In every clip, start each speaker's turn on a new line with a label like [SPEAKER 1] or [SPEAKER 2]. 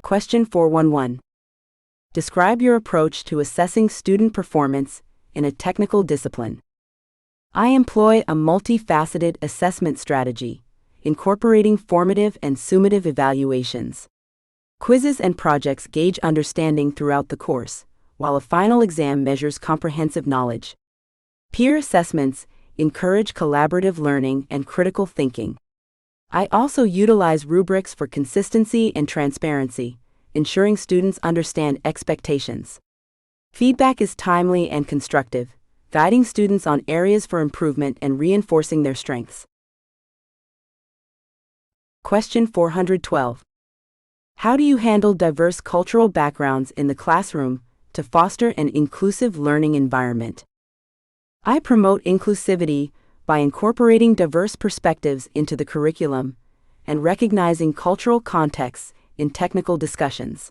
[SPEAKER 1] Question 411. Describe your approach to assessing student performance in a technical discipline. I employ a multifaceted assessment strategy, incorporating formative and summative evaluations. Quizzes and projects gauge understanding throughout the course, while a final exam measures comprehensive knowledge. Peer assessments encourage collaborative learning and critical thinking. I also utilize rubrics for consistency and transparency, ensuring students understand expectations. Feedback is timely and constructive, guiding students on areas for improvement and reinforcing their strengths. Question 412. How do you handle diverse cultural backgrounds in the classroom to foster an inclusive learning environment? I promote inclusivity by incorporating diverse perspectives into the curriculum and recognizing cultural contexts in technical discussions.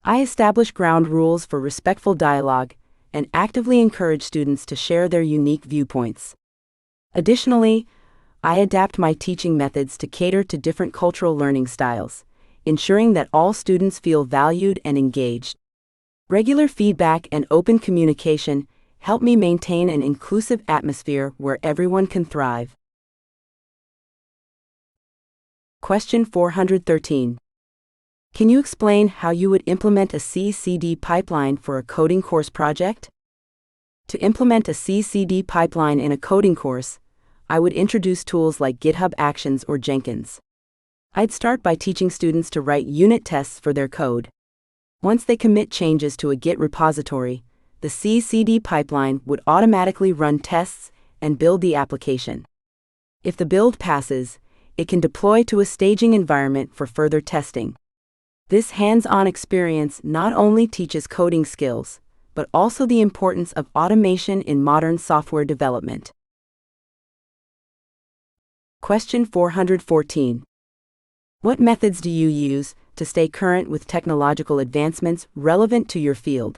[SPEAKER 1] I establish ground rules for respectful dialogue and actively encourage students to share their unique viewpoints. Additionally, I adapt my teaching methods to cater to different cultural learning styles, ensuring that all students feel valued and engaged. Regular feedback and open communication help me maintain an inclusive atmosphere where everyone can thrive. Question 413. Can you explain how you would implement a CI/CD pipeline for a coding course project? To implement a CI/CD pipeline in a coding course, I would introduce tools like GitHub Actions or Jenkins. I'd start by teaching students to write unit tests for their code. Once they commit changes to a Git repository, the CI/CD pipeline would automatically run tests and build the application. If the build passes, it can deploy to a staging environment for further testing. This hands-on experience not only teaches coding skills, but also the importance of automation in modern software development. Question 414. What methods do you use to stay current with technological advancements relevant to your field?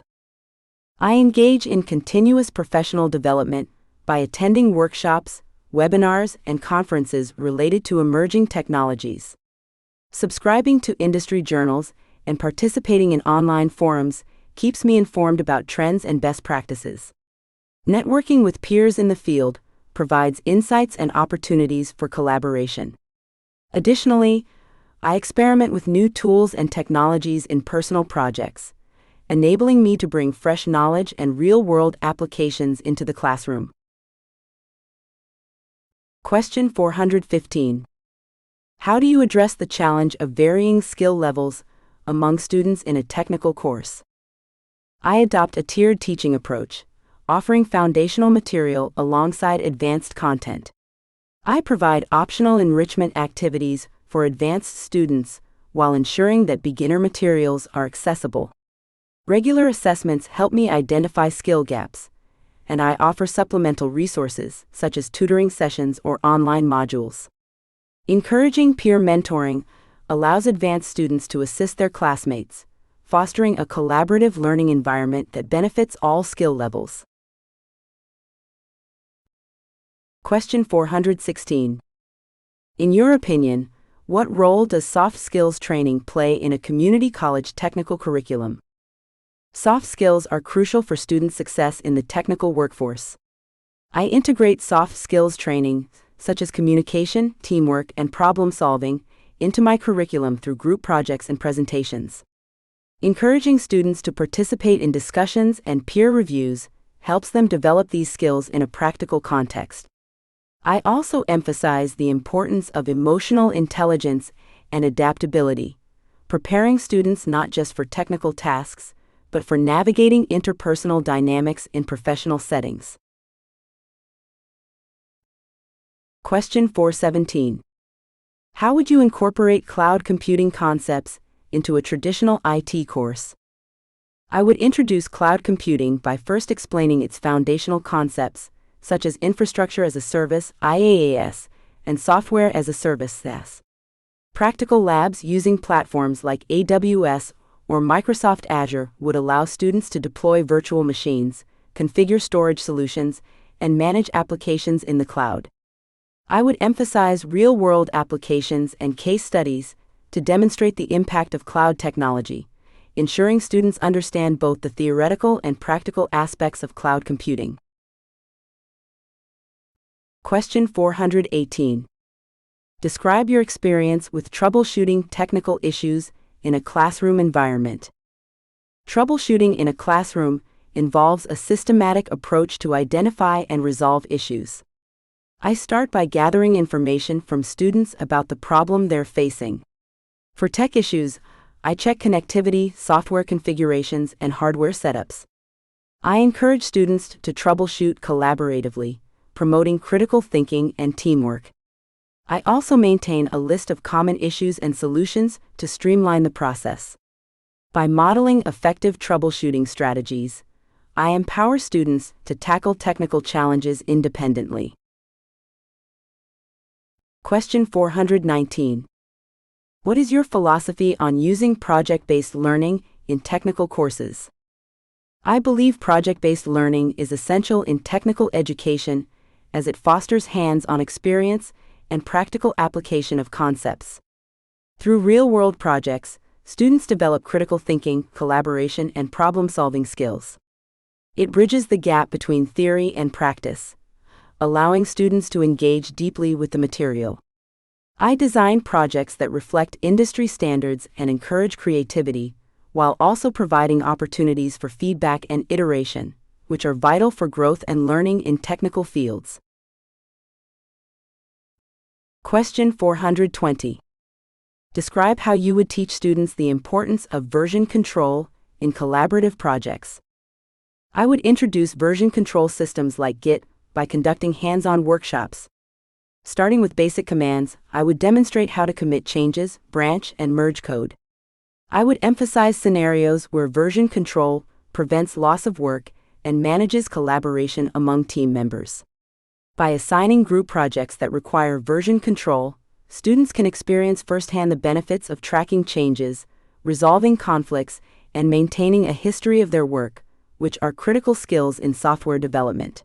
[SPEAKER 1] I engage in continuous professional development by attending workshops, webinars, and conferences related to emerging technologies. Subscribing to industry journals and participating in online forums keeps me informed about trends and best practices. Networking with peers in the field provides insights and opportunities for collaboration. Additionally, I experiment with new tools and technologies in personal projects, enabling me to bring fresh knowledge and real-world applications into the classroom. Question 415. How do you address the challenge of varying skill levels among students in a technical course? I adopt a tiered teaching approach, offering foundational material alongside advanced content. I provide optional enrichment activities for advanced students while ensuring that beginner materials are accessible. Regular assessments help me identify skill gaps, and I offer supplemental resources such as tutoring sessions or online modules. Encouraging peer mentoring allows advanced students to assist their classmates, fostering a collaborative learning environment that benefits all skill levels. Question 416. In your opinion, what role does soft skills training play in a community college technical curriculum? Soft skills are crucial for student success in the technical workforce. I integrate soft skills training, such as communication, teamwork, and problem solving, into my curriculum through group projects and presentations. Encouraging students to participate in discussions and peer reviews helps them develop these skills in a practical context. I also emphasize the importance of emotional intelligence and adaptability, preparing students not just for technical tasks, but for navigating interpersonal dynamics in professional settings. Question 417. How would you incorporate cloud computing concepts into a traditional IT course? I would introduce cloud computing by first explaining its foundational concepts, such as infrastructure as a service, IaaS, and software as a service, SaaS. Practical labs using platforms like AWS or Microsoft Azure would allow students to deploy virtual machines, configure storage solutions, and manage applications in the cloud. I would emphasize real-world applications and case studies to demonstrate the impact of cloud technology, ensuring students understand both the theoretical and practical aspects of cloud computing. Question 418. Describe your experience with troubleshooting technical issues in a classroom environment. Troubleshooting in a classroom involves a systematic approach to identify and resolve issues. I start by gathering information from students about the problem they're facing. For tech issues, I check connectivity, software configurations, and hardware setups. I encourage students to troubleshoot collaboratively, promoting critical thinking and teamwork. I also maintain a list of common issues and solutions to streamline the process. By modeling effective troubleshooting strategies, I empower students to tackle technical challenges independently. Question 419. What is your philosophy on using project-based learning in technical courses? I believe project-based learning is essential in technical education as it fosters hands-on experience and practical application of concepts. Through real-world projects, students develop critical thinking, collaboration, and problem-solving skills. It bridges the gap between theory and practice, allowing students to engage deeply with the material. I design projects that reflect industry standards and encourage creativity, while also providing opportunities for feedback and iteration, which are vital for growth and learning in technical fields. Question 420. Describe how you would teach students the importance of version control in collaborative projects. I would introduce version control systems like Git by conducting hands-on workshops. Starting with basic commands, I would demonstrate how to commit changes, branch, and merge code. I would emphasize scenarios where version control prevents loss of work and manages collaboration among team members. By assigning group projects that require version control, students can experience firsthand the benefits of tracking changes, resolving conflicts, and maintaining a history of their work, which are critical skills in software development.